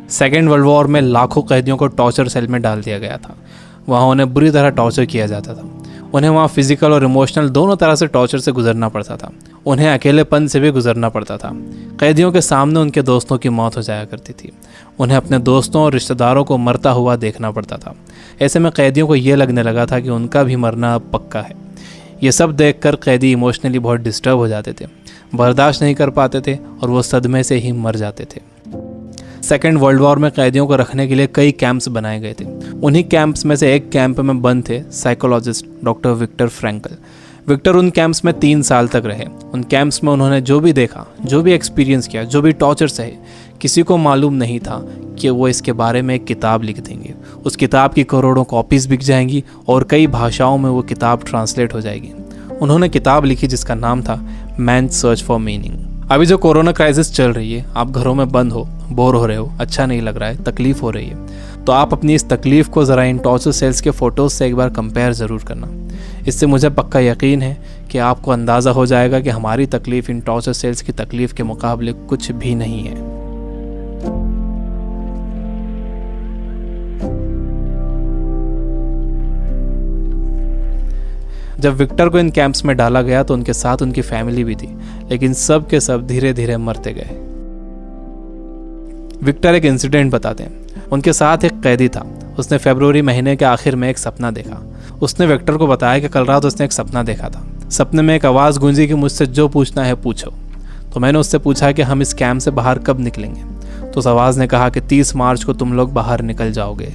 Second world war में लाखों कैदियों को टॉर्चर सेल में डाल दिया गया था। वहाँ उन्हें बुरी तरह टॉर्चर किया जाता था। उन्हें वहाँ फिजिकल और इमोशनल दोनों तरह से टॉर्चर से गुजरना पड़ता था। उन्हें अकेलेपन से भी गुजरना पड़ता था। कैदियों के सामने उनके दोस्तों की मौत हो जाया करती थी। उन्हें अपने दोस्तों और रिश्तेदारों को मरता हुआ देखना पड़ता था। ऐसे में कैदियों को ये लगने लगा था कि उनका भी मरना अब पक्का है। ये सब देखकर कैदी इमोशनली बहुत डिस्टर्ब हो जाते थे, बर्दाश्त नहीं कर पाते थे और वो सदमे से ही मर जाते थे। सेकेंड वर्ल्ड वॉर में कैदियों को रखने के लिए कई कैंप्स बनाए गए थे। उन्हीं कैंप्स में से एक कैंप में बंद थे psychologist doctor Victor Frankl. Victor उन कैंप्स में 3 साल तक रहे। उन कैंप्स में उन्होंने जो भी देखा, जो भी एक्सपीरियंस किया, जो भी टॉर्चर सहे, किसी को मालूम नहीं था कि वो इसके बारे में एक किताब लिख देंगे। उस किताब की करोड़ों कॉपीज़ बिक जाएंगी और कई भाषाओं में वो किताब ट्रांसलेट हो जाएगी। उन्होंने किताब लिखी जिसका नाम था मैन सर्च फॉर मीनिंग। अभी जो कोरोना क्राइसिस चल रही है, आप घरों में बंद हो, बोर हो रहे हो, अच्छा नहीं लग रहा है, तकलीफ हो रही है, तो आप अपनी इस तकलीफ को ज़रा इन टॉर्चर सेल्स के फ़ोटोज़ से एक बार कंपेयर ज़रूर करना। इससे मुझे पक्का यकीन है कि आपको अंदाज़ा हो जाएगा कि हमारी तकलीफ़ इन टॉर्चर सेल्स की तकलीफ़ के मुकाबले कुछ भी नहीं है। जब विक्टर को इन कैंप्स में डाला गया तो उनके साथ उनकी फैमिली भी थी, लेकिन सब के सब धीरे धीरे मरते गए। विक्टर एक इंसिडेंट बताते हैं। उनके साथ एक कैदी था। उसने फरवरी महीने के आखिर में एक सपना देखा। उसने विक्टर को बताया कि कल रात उसने एक सपना देखा था। सपने में एक आवाज़ गूंजी कि मुझसे जो पूछना है पूछो। तो मैंने उससे पूछा कि हम इस कैंप से बाहर कब निकलेंगे। तो उस आवाज़ ने कहा कि 30 मार्च को तुम लोग बाहर निकल जाओगे।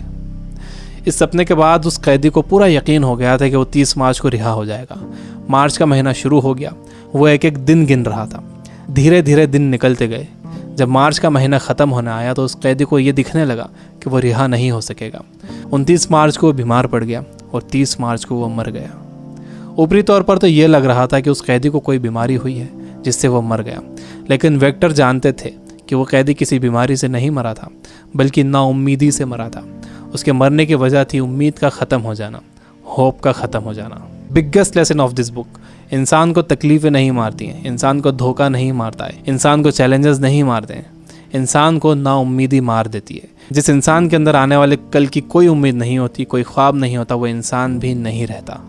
इस सपने के बाद उस कैदी को पूरा यकीन हो गया था कि वो 30 मार्च को रिहा हो जाएगा। मार्च का महीना शुरू हो गया। वो एक एक दिन गिन रहा था। धीरे धीरे दिन निकलते गए। जब मार्च का महीना ख़त्म होने आया तो उस कैदी को ये दिखने लगा कि वो रिहा नहीं हो सकेगा। 29 मार्च को वो बीमार पड़ गया और 30 मार्च को वो मर गया। ऊपरी तौर पर तो ये लग रहा था कि उस कैदी को कोई बीमारी हुई है जिससे वो मर गया, लेकिन विक्टर जानते थे कि वो कैदी किसी बीमारी से नहीं मरा था, बल्कि नाउम्मीदी से मरा था। उसके मरने की वजह थी उम्मीद का ख़त्म हो जाना, होप का ख़त्म हो जाना। Biggest lesson of this book, इंसान को तकलीफ़ें नहीं मारती हैं, इंसान को धोखा नहीं मारता है, इंसान को चैलेंजेस नहीं मारते हैं, इंसान को नाउम्मीदी मार देती है। जिस इंसान के अंदर आने वाले कल की कोई उम्मीद नहीं होती, कोई ख्वाब नहीं होता, वो इंसान भी नहीं रहता।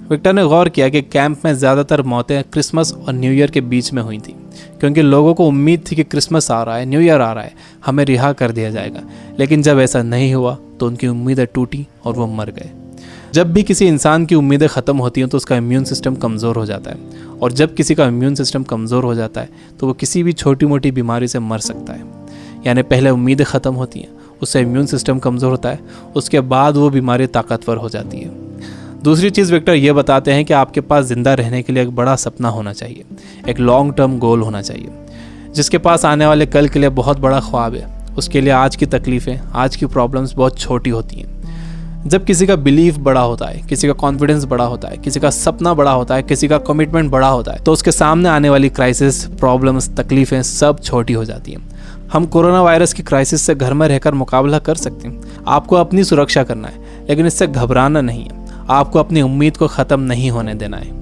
विक्टर ने गौर किया कि कैंप में ज़्यादातर मौतें क्रिसमस और न्यू ईयर के बीच में हुई थी, क्योंकि लोगों को उम्मीद थी कि क्रिसमस आ रहा है, न्यू ईयर आ रहा है, हमें रिहा कर दिया जाएगा। लेकिन जब ऐसा नहीं हुआ तो उनकी उम्मीदें टूटी और वो मर गए। जब भी किसी इंसान की उम्मीदें ख़त्म होती हैं तो उसका इम्यून सिस्टम कमज़ोर हो जाता है, और जब किसी का इम्यून सिस्टम कमज़ोर हो जाता है तो वो किसी भी छोटी मोटी बीमारी से मर सकता है। यानी पहले उम्मीदें ख़त्म होती हैं, उससे इम्यून सिस्टम कमज़ोर होता है, उसके बाद वो बीमारी ताकतवर हो जाती है। दूसरी चीज़ विक्टर ये बताते हैं कि आपके पास ज़िंदा रहने के लिए एक बड़ा सपना होना चाहिए, एक लॉन्ग टर्म गोल होना चाहिए। जिसके पास आने वाले कल के लिए बहुत बड़ा ख्वाब है, उसके लिए आज की तकलीफ़ें, आज की प्रॉब्लम्स बहुत छोटी होती हैं। जब किसी का बिलीफ बड़ा होता है, किसी का कॉन्फिडेंस बड़ा होता है, किसी का सपना बड़ा होता है, किसी का कमिटमेंट बड़ा होता है, तो उसके सामने आने वाली क्राइसिस, प्रॉब्लम्स, तकलीफ़ें सब छोटी हो जाती हैं। हम कोरोना वायरस की क्राइसिस से घर में रहकर मुकाबला कर सकते हैं। आपको अपनी सुरक्षा करना है, लेकिन इससे घबराना नहीं है। आपको अपनी उम्मीद को ख़त्म नहीं होने देना है।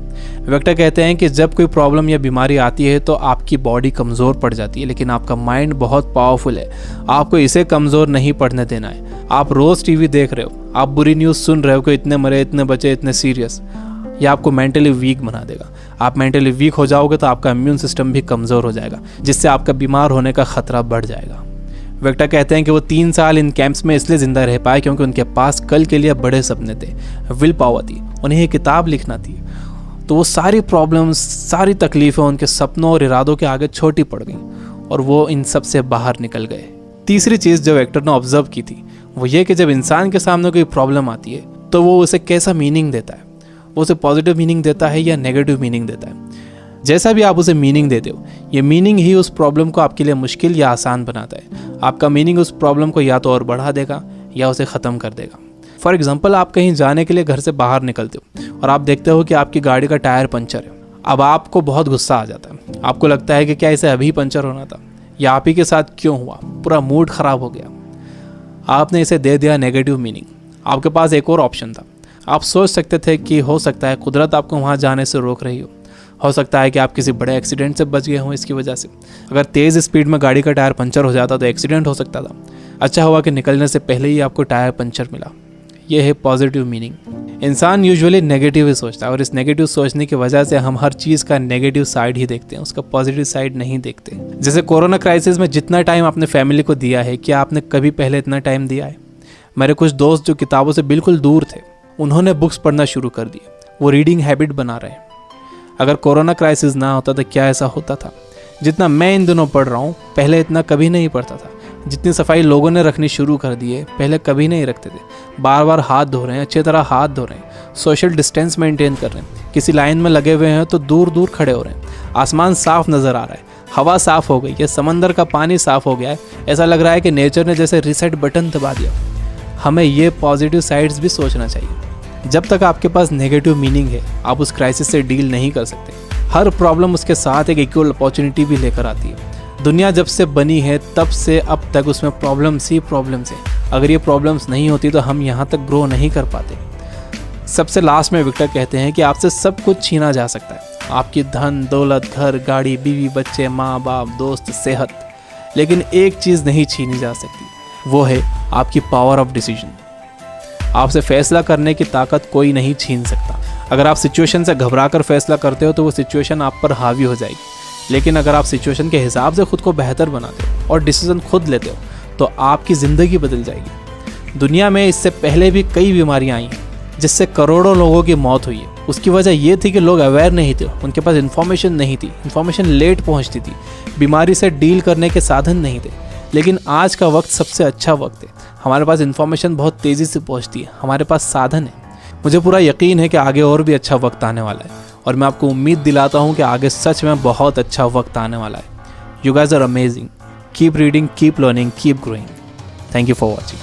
विक्टर कहते हैं कि जब कोई प्रॉब्लम या बीमारी आती है तो आपकी बॉडी कमज़ोर पड़ जाती है, लेकिन आपका माइंड बहुत पावरफुल है। आपको इसे कमज़ोर नहीं पड़ने देना है। आप रोज़ टीवी देख रहे हो, आप बुरी न्यूज़ सुन रहे हो कि इतने मरे, इतने बचे, इतने सीरियस, यह आपको मेंटली वीक बना देगा। आप मेंटली वीक हो जाओगे तो आपका इम्यून सिस्टम भी कमज़ोर हो जाएगा, जिससे आपका बीमार होने का ख़तरा बढ़ जाएगा। विक्टर कहते हैं कि वो 3 साल इन कैंप्स में इसलिए ज़िंदा रह पाए क्योंकि उनके पास कल के लिए बड़े सपने थे, विल पावर थी, उन्हें ये किताब लिखना थी। तो वो सारी प्रॉब्लम्स, सारी तकलीफ़ें उनके सपनों और इरादों के आगे छोटी पड़ गईं और वो इन सब से बाहर निकल गए। तीसरी चीज़ जो विक्टर ने ऑब्जर्व की थी वो ये कि जब इंसान के सामने कोई प्रॉब्लम आती है तो वो उसे कैसा मीनिंग देता है। वो उसे पॉजिटिव मीनिंग देता है या नेगेटिव मीनिंग देता है। जैसा भी आप उसे मीनिंग देते हो, ये मीनिंग ही उस प्रॉब्लम को आपके लिए मुश्किल या आसान बनाता है। आपका मीनिंग उस प्रॉब्लम को या तो और बढ़ा देगा या उसे ख़त्म कर देगा। फॉर एग्जाम्पल, आप कहीं जाने के लिए घर से बाहर निकलते हो और आप देखते हो कि आपकी गाड़ी का टायर पंचर है। अब आपको बहुत गुस्सा आ जाता है। आपको लगता है कि क्या इसे अभी पंचर होना था, या आप ही के साथ क्यों हुआ, पूरा मूड ख़राब हो गया। आपने इसे दे दिया नेगेटिव मीनिंग। आपके पास एक और ऑप्शन था। आप सोच सकते थे कि हो सकता है कुदरत आपको वहाँ जाने से रोक रही हो सकता है कि आप किसी बड़े एक्सीडेंट से बच गए हों इसकी वजह से। अगर तेज़ स्पीड में गाड़ी का टायर पंचर हो जाता तो एक्सीडेंट हो सकता था। अच्छा हुआ कि निकलने से पहले ही आपको टायर पंचर मिला। ये है पॉजिटिव मीनिंग। इंसान यूजुअली नेगेटिव ही सोचता है और इस नेगेटिव सोचने की वजह से हम हर चीज़ का नेगेटिव साइड ही देखते हैं, उसका पॉजिटिव साइड नहीं देखते। जैसे कोरोना क्राइसिस में जितना टाइम आपने फैमिली को दिया है, क्या आपने कभी पहले इतना टाइम दिया है? मेरे कुछ दोस्त जो किताबों से बिल्कुल दूर थे, उन्होंने बुक्स पढ़ना शुरू कर दिए, वो रीडिंग हैबिट बना रहे हैं। अगर कोरोना क्राइसिस ना होता तो क्या ऐसा होता था? जितना मैं इन दिनों पढ़ रहा हूँ, पहले इतना कभी नहीं पढ़ता था। जितनी सफाई लोगों ने रखनी शुरू कर दी है, पहले कभी नहीं रखते थे। बार बार हाथ धो रहे हैं, अच्छी तरह हाथ धो रहे हैं, सोशल डिस्टेंस मेंटेन कर रहे हैं, किसी लाइन में लगे हुए हैं तो दूर दूर खड़े हो रहे हैं। आसमान साफ नज़र आ रहा है, हवा साफ़ हो गई है, समंदर का पानी साफ़ हो गया है। ऐसा लग रहा है कि नेचर ने जैसे रीसेट बटन दबा दिया। हमें ये पॉजिटिव साइड्स भी सोचना चाहिए। जब तक आपके पास नेगेटिव मीनिंग है, आप उस क्राइसिस से डील नहीं कर सकते। हर प्रॉब्लम उसके साथ एक इक्वल अपॉर्चुनिटी भी लेकर आती है। दुनिया जब से बनी है तब से अब तक उसमें प्रॉब्लम्स ही प्रॉब्लम्स हैं। अगर ये प्रॉब्लम्स नहीं होती तो हम यहाँ तक ग्रो नहीं कर पाते। सबसे लास्ट में विक्टर कहते हैं कि आपसे सब कुछ छीना जा सकता है, आपकी धन दौलत, घर, गाड़ी, बीवी, बच्चे, माँ बाप, दोस्त, सेहत, लेकिन एक चीज़ नहीं छीनी जा सकती, वो है आपकी पावर ऑफ डिसीजन। आपसे फैसला करने की ताकत कोई नहीं छीन सकता। अगर आप सिचुएशन से घबरा कर फैसला करते हो तो वो सिचुएशन आप पर हावी हो जाएगी, लेकिन अगर आप सिचुएशन के हिसाब से खुद को बेहतर बनाते हो और डिसीजन खुद लेते हो तो आपकी ज़िंदगी बदल जाएगी। दुनिया में इससे पहले भी कई बीमारियां आई हैं जिससे करोड़ों लोगों की मौत हुई है। उसकी वजह ये थी कि लोग अवेयर नहीं थे, उनके पास इन्फॉर्मेशन नहीं थी, इन्फॉर्मेशन लेट पहुंचती थी, बीमारी से डील करने के साधन नहीं थे। लेकिन आज का वक्त सबसे अच्छा वक्त है। हमारे पास इन्फॉर्मेशन बहुत तेज़ी से पहुंचती है, हमारे पास साधन है। मुझे पूरा यकीन है कि आगे और भी अच्छा वक्त आने वाला है और मैं आपको उम्मीद दिलाता हूँ कि आगे सच में बहुत अच्छा वक्त आने वाला है। You guys are amazing. Keep reading, keep learning, keep growing. Thank you for watching.